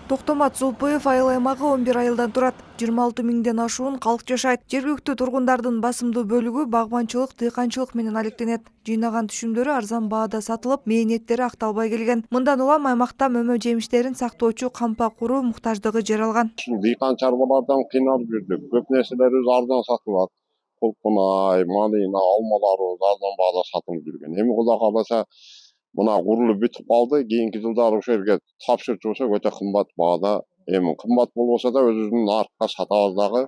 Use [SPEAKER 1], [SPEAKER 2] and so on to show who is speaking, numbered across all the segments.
[SPEAKER 1] Токтомат Зулпуев айыл аймагы 11 айылдан турат. 26 миңден ашуун калк жашайт. Жергиликтүү тургундардын басымдуу бөлүгү багбанчылык, дыйканчылык менен алектенет. Жыйнаган түшүмдөрү арзан баада сатылып, мээнеттери акталбай келген. Мындан улам аймакта мөмө жемиштерин сактоочу кампа куруу муктаждыгы жаралган.
[SPEAKER 2] Дыйкан чарбалардан кыйналып жүрдүк. Көп нерселерибиз арзан сатылат. Кулкунай, малина, алмаларыбыз арзан баада сатылып жүргөн. Эми Кудай кааласа мына курулуп бүтүп калды. Кийинки жылдары ошол жерге тапшырчу болсок өтө кымбат баада. Эми кымбат болбосо да өзүбүздүн нарыкка сатабыз дагы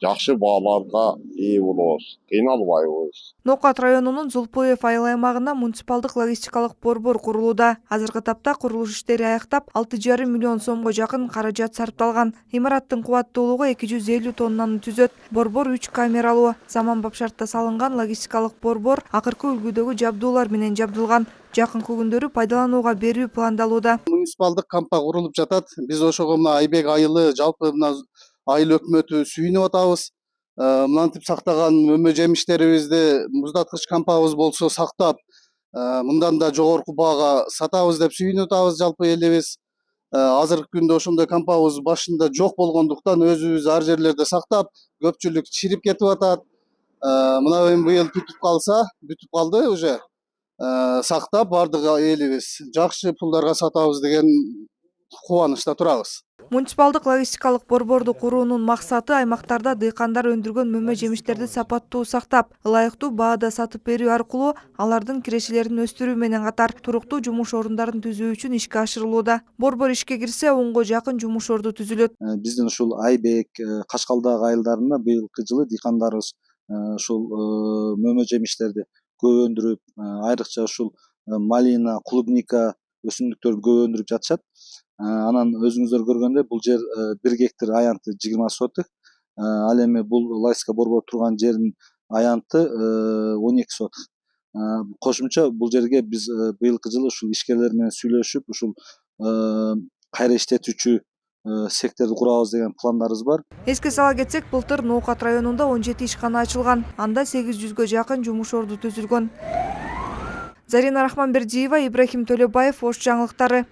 [SPEAKER 2] жакшы бааларга ээ болобуз. Кыйналбайбыз.
[SPEAKER 1] Ноокат районунун Зулпуев айыл аймагында муниципалдык логистикалык борбор курулууда. Азыркы тапта курулуш иштери аяктап, 6,5 миллион сомго жакын каражат сарпталган. Имараттын кубаттуулугу 250 тоннаны түзөт. Борбор 3 камералуу. Заманбап шартта салынган логистикалык борбор акыркы үлгүдөгү жабдуулар менен жабдылган. Жакынкы күндөрү пайдаланууга берүү пландалууда.
[SPEAKER 3] Муниципалдык кампа курулуп жатат. Биз ошого мына Айбек айылы, жалпы мына айыл өкмөтү сүйүнүп атабыз. Мынантип сактаган мөмө жемиштерибизди муздаткыч кампабыз болсо сактап, мындан да жогорку баага сатабыз деп сүйүнүп атабыз жалпы элибиз. Азыркы күндө ошондой кампабыз башында жок болгондуктан өзүбүз ар жерлерде сактап, көпчүлүк чирип кетип атат. Мына эми быйыл бүтүп калды уже. Сактап бардык элибиз жакшы пулдарга сатабыз деген кубанычта турабыз.
[SPEAKER 1] Муниципалдык логистикалык борборду куруунун максаты аймактарда дыйкандар өндүргөн мөмө жемиштерди сапаттуу сактап, ылайыктуу баада сатып берүү аркылуу алардын кирешелерин өстүрүү менен катар туруктуу жумуш орундарын түзүү үчүн ишке ашырылууда. Борбор ишке кирсе 10го жакын жумуш орду түзүлөт.
[SPEAKER 4] Биздин ушул Айбек, Кашкалдагы айылдарында быйылкы жылы дыйкандарыбыз ушул мөмө жемиштерди көп өндүрүп, айрыкча ушул малина, клубника өсүмдүктөрдү көп өндүрүп жатышат. Анан өзүңүздөр көргөндөй бул жер 1 гектар аянты 20 соток. Ал эми бул логистика борбор турган жердин аянты 12 соток. Кошумча бул жерге биз быйылкы жылы ушул ишкерлер менен сүйлөшүп, ушул кайра иштетүүчү секторду курабыз деген пландарыбыз бар.
[SPEAKER 1] Эске сала кетсек, былтыр Ноокат районунда 17 ишкана ачылган. Анда 800гө жакын жумуш орду түзүлгөн. Зарина Рахманбердиева, Ибрахим Төлөбаев, Ош жаңылыктары.